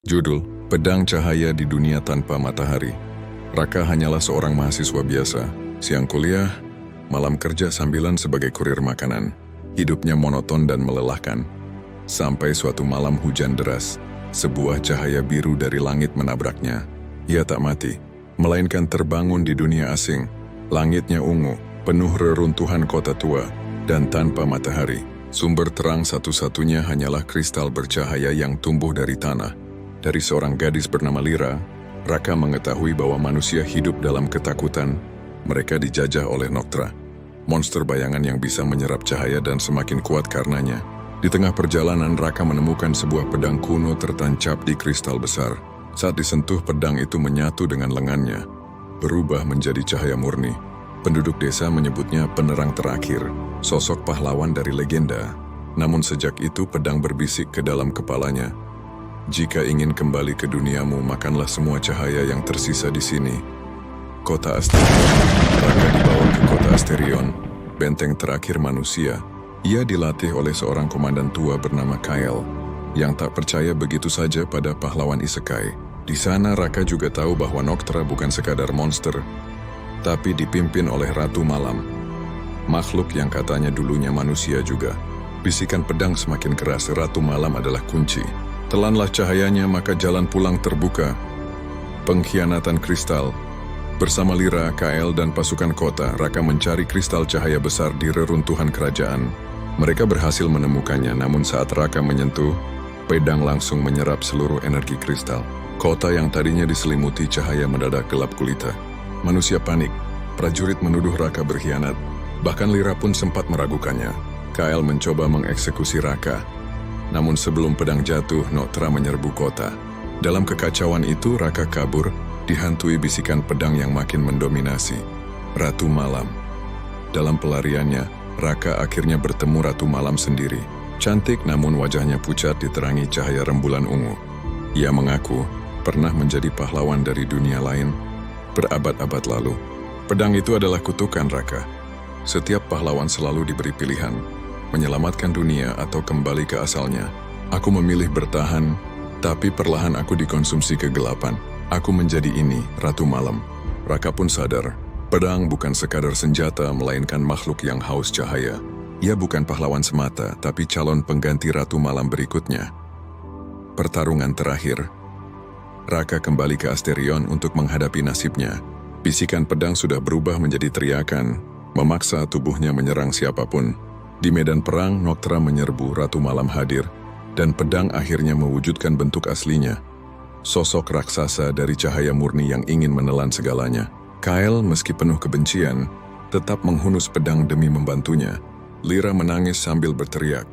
Judul, Pedang Cahaya di Dunia Tanpa Matahari. Raka hanyalah seorang mahasiswa biasa. Siang kuliah, malam kerja sambilan sebagai kurir makanan. Hidupnya monoton dan melelahkan. Sampai suatu malam hujan deras, sebuah cahaya biru dari langit menabraknya. Ia tak mati, melainkan terbangun di dunia asing. Langitnya ungu, penuh reruntuhan kota tua, dan tanpa matahari. Sumber terang satu-satunya hanyalah kristal bercahaya yang tumbuh dari tanah. Dari seorang gadis bernama Lyra, Raka mengetahui bahwa manusia hidup dalam ketakutan. Mereka dijajah oleh Noctra, monster bayangan yang bisa menyerap cahaya dan semakin kuat karenanya. Di tengah perjalanan, Raka menemukan sebuah pedang kuno tertancap di kristal besar. Saat disentuh, pedang itu menyatu dengan lengannya, berubah menjadi cahaya murni. Penduduk desa menyebutnya penerang terakhir, sosok pahlawan dari legenda. Namun sejak itu pedang berbisik ke dalam kepalanya. Jika ingin kembali ke duniamu, makanlah semua cahaya yang tersisa di sini. Kota Asterion. Raka dibawa ke kota Asterion, benteng terakhir manusia. Ia dilatih oleh seorang komandan tua bernama Kyle, yang tak percaya begitu saja pada pahlawan isekai. Di sana Raka juga tahu bahwa Noctra bukan sekadar monster, tapi dipimpin oleh Ratu Malam, makhluk yang katanya dulunya manusia juga. Bisikan pedang semakin keras. Ratu Malam adalah kunci. Telanlah cahayanya, maka jalan pulang terbuka. Pengkhianatan kristal. Bersama Lyra, Kael, dan pasukan kota, Raka mencari kristal cahaya besar di reruntuhan kerajaan. Mereka berhasil menemukannya, namun saat Raka menyentuh, pedang langsung menyerap seluruh energi kristal. Kota yang tadinya diselimuti cahaya mendadak gelap gulita. Manusia panik. Prajurit menuduh Raka berkhianat. Bahkan Lyra pun sempat meragukannya. Kael mencoba mengeksekusi Raka. Namun sebelum pedang jatuh, Noctra menyerbu kota. Dalam kekacauan itu, Raka kabur, dihantui bisikan pedang yang makin mendominasi. Ratu Malam. Dalam pelariannya, Raka akhirnya bertemu Ratu Malam sendiri. Cantik namun wajahnya pucat diterangi cahaya rembulan ungu. Ia mengaku pernah menjadi pahlawan dari dunia lain berabad-abad lalu. Pedang itu adalah kutukan Raka. Setiap pahlawan selalu diberi pilihan, menyelamatkan dunia atau kembali ke asalnya. Aku memilih bertahan, tapi perlahan aku dikonsumsi kegelapan. Aku menjadi ini, Ratu Malam. Raka pun sadar, pedang bukan sekadar senjata, melainkan makhluk yang haus cahaya. Ia bukan pahlawan semata, tapi calon pengganti Ratu Malam berikutnya. Pertarungan terakhir. Raka kembali ke Asterion untuk menghadapi nasibnya. Bisikan pedang sudah berubah menjadi teriakan, memaksa tubuhnya menyerang siapapun. Di medan perang, Noctra menyerbu, Ratu Malam hadir, dan pedang akhirnya mewujudkan bentuk aslinya. Sosok raksasa dari cahaya murni yang ingin menelan segalanya. Kyle, meski penuh kebencian, tetap menghunus pedang demi membantunya. Lyra menangis sambil berteriak,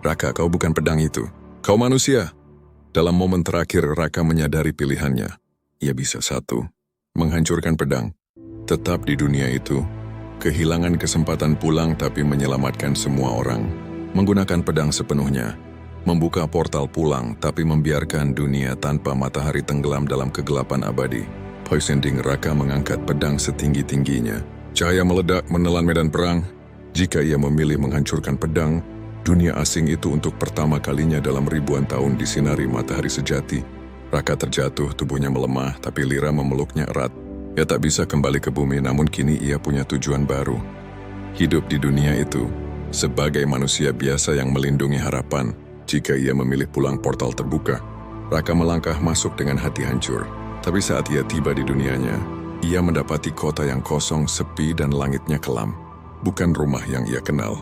"Raka, kau bukan pedang itu. Kau manusia." Dalam momen terakhir, Raka menyadari pilihannya. Ia bisa satu, menghancurkan pedang. Tetap di dunia itu, kehilangan kesempatan pulang tapi menyelamatkan semua orang. Menggunakan pedang sepenuhnya, membuka portal pulang tapi membiarkan dunia tanpa matahari tenggelam dalam kegelapan abadi. Poisending, Raka mengangkat pedang setinggi-tingginya. Cahaya meledak menelan medan perang. Jika ia memilih menghancurkan pedang, dunia asing itu untuk pertama kalinya dalam ribuan tahun disinari matahari sejati. Raka terjatuh, tubuhnya melemah, tapi Lyra memeluknya erat. Ia tak bisa kembali ke bumi, namun kini ia punya tujuan baru. Hidup di dunia itu, sebagai manusia biasa yang melindungi harapan. Jika ia memilih pulang, portal terbuka. Raka melangkah masuk dengan hati hancur. Tapi saat ia tiba di dunianya, ia mendapati kota yang kosong, sepi, dan langitnya kelam. Bukan rumah yang ia kenal.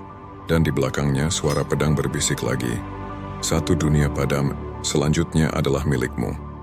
Dan di belakangnya suara pedang berbisik lagi. Satu dunia padam, selanjutnya adalah milikmu.